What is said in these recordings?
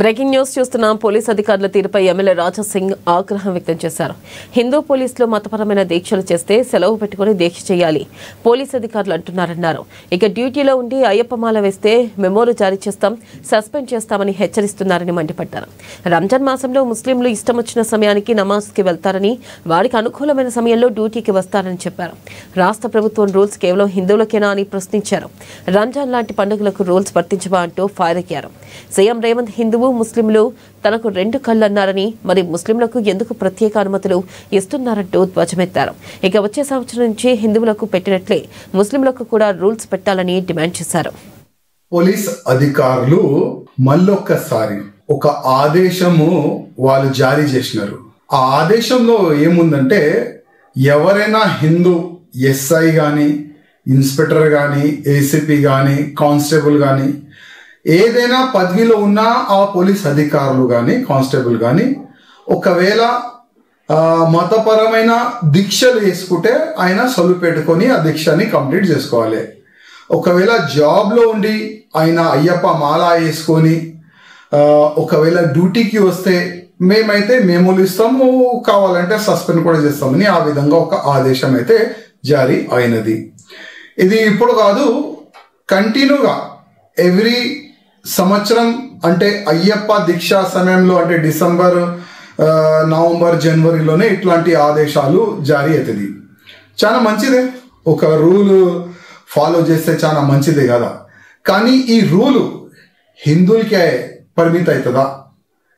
Breaking news చూస్తున్నాం. Police అధికారుల తీరుపై ఎమ్మెల్యే రాజా సింగ్ ఆగ్రహం వ్యక్తం చేశారు. హిందూ పోలీసులు మతపరమైన దీక్షలు చేస్తే సెలవు పెట్టుకుని దీక్ష చేయాలి పోలీస్ అధికారులు అంటున్నారన్నారు. ఇక డ్యూటీలో ఉండి అయ్యప్పమాల వేస్తే మెమోలు జారీ చేస్తాం, సస్పెండ్ చేస్తామని హెచ్చరిస్తున్నారని మండిపడ్డారు. రంజాన్ మాసంలో ముస్లింలు ఇష్టం వచ్చిన సమయానికి నమాజ్కి వెళ్తారని, వారికి అనుకూలమైన సమయంలో డ్యూటీకి వస్తారని చెప్పారు. రాష్ట్ర ప్రభుత్వం రూల్స్ కేవలం హిందువులకేనా అని ప్రశ్నించారు. రంజాన్ లాంటి పండుగలకు రూల్స్ వర్తించవా అంటూ ఫైర్ అయ్యారు. సీఎం రేవంత్ హిందువు ముస్లింలు తనకు రెండు కళ్ళన్నారని, మరి ముస్లింలకు ఎందుకు ప్రత్యేక అనుమతులు ఇస్తున్నారంటూ ధ్వజమెత్తారు. ఇక వచ్చే సంవత్సరం నుంచి హిందువులకు పెట్టినట్లే ముస్లింలకు కూడా రూల్స్ పెట్టాలని డిమాండ్ చేశారు. పోలీస్ అధికారులు మళ్ళొక్కసారి ఒక ఆదేశము వాళ్ళు జారీ చేసినారు. ఆ ఆదేశంలో ఏముందంటే, ఎవరైనా హిందూ ఎస్ఐ కానీ, ఇన్స్పెక్టర్ కానీ, ఏసీపీ కానీ, కానిస్టేబుల్ కానీ, ఏదైనా పదవిలో ఉన్న ఆ పోలీస్ అధికారులు కానీ, కానిస్టేబుల్ కానీ ఒకవేళ మతపరమైన దీక్షలు వేసుకుంటే ఆయన సొలు పెట్టుకొని ఆ దీక్షని కంప్లీట్ చేసుకోవాలి. ఒకవేళ జాబ్లో ఉండి ఆయన అయ్యప్ప మాల వేసుకొని ఒకవేళ డ్యూటీకి వస్తే మేమైతే మెమోలు ఇస్తాము, కావాలంటే సస్పెండ్ కూడా చేస్తామని ఆ విధంగా ఒక ఆదేశం అయితే జారీ అయినది. ఇది ఇప్పుడు కాదు, కంటిన్యూగా ఎవ్రీ సంవత్సరం అంటే అయ్యప్ప దీక్షా సమయంలో అంటే డిసెంబర్, నవంబర్, జనవరిలోనే ఇట్లాంటి ఆదేశాలు జారీ అవుతుంది. చాలా మంచిదే, ఒక రూల్ ఫాలో చేస్తే చాలా మంచిదే కదా. కానీ ఈ రూలు హిందువులకే పరిమితి అవుతుందా?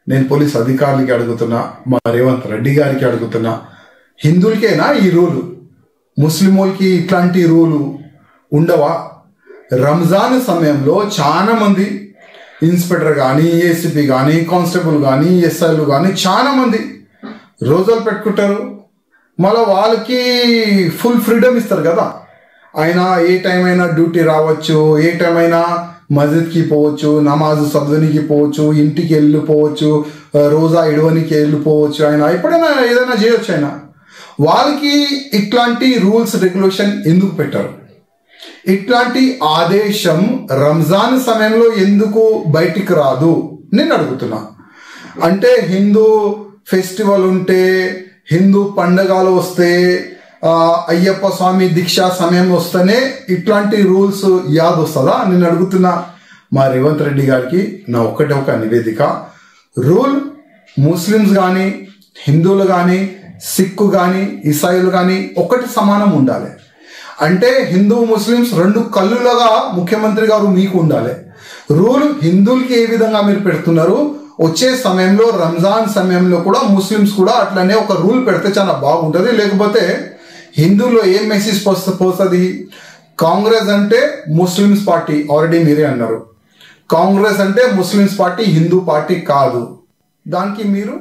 నేను పోలీస్ అధికారులకి అడుగుతున్నా, మా రేవంత్ రెడ్డి గారికి అడుగుతున్నా, హిందువులకేనా ఈ రూలు? ముస్లింలకి ఇట్లాంటి రూలు ఉండవా? రంజాన్ సమయంలో చాలా మంది ఇన్స్పెక్టర్ కానీ, ఏసీపీ కానీ, కానిస్టేబుల్ కానీ, ఎస్ఐలు కానీ చాలా మంది రోజులు పెట్టుకుంటారు. మళ్ళీ వాళ్ళకి ఫుల్ ఫ్రీడమ్ ఇస్తారు కదా. ఆయన ఏ టైం అయినా డ్యూటీ రావచ్చు, ఏ టైం అయినా మస్జిద్కి పోవచ్చు, నమాజ్ చదవనికి పోవచ్చు, ఇంటికి వెళ్ళిపోవచ్చు, రోజా ఇడవనికి వెళ్ళిపోవచ్చు, ఆయన ఎప్పుడైనా ఏదైనా చేయొచ్చు. ఆయన వాళ్ళకి ఇట్లాంటి రూల్స్ రెగ్యులేషన్ ఎందుకు పెట్టారు? ఇట్లాంటి ఆదేశం రంజాన్ సమయంలో ఎందుకు బయటికి రాదు నేను అడుగుతున్నా. అంటే హిందూ ఫెస్టివల్ ఉంటే, హిందూ పండగలు వస్తే, అయ్యప్ప స్వామి దీక్షా సమయం వస్తేనే ఇట్లాంటి రూల్స్ యాద్ వస్తుందా నేను అడుగుతున్నా. మా రేవంత్ రెడ్డి గారికి నా ఒక నివేదిక, రూల్ ముస్లిమ్స్ కానీ, హిందువులు కానీ, సిక్కు కానీ, ఇసాయిలు కానీ ఒకటి సమానం ఉండాలి. అంటే హిందూ ముస్లిమ్స్ రెండు కళ్ళులుగా ముఖ్యమంత్రి గారు మీకు ఉండాలి. రూల్ హిందువులకి ఏ విధంగా మీరు పెడుతున్నారు, వచ్చే సమయంలో రంజాన్ సమయంలో కూడా ముస్లిమ్స్ కూడా అట్లనే ఒక రూల్ పెడితే చాలా బాగుంటుంది. లేకపోతే హిందువులో ఏం మెసేజ్ పోస్తుంది? కాంగ్రెస్ అంటే ముస్లిమ్స్ పార్టీ, ఆల్రెడీ మీరే అన్నారు. కాంగ్రెస్ అంటే ముస్లిమ్స్ పార్టీ, హిందూ పార్టీ కాదు. దానికి మీరు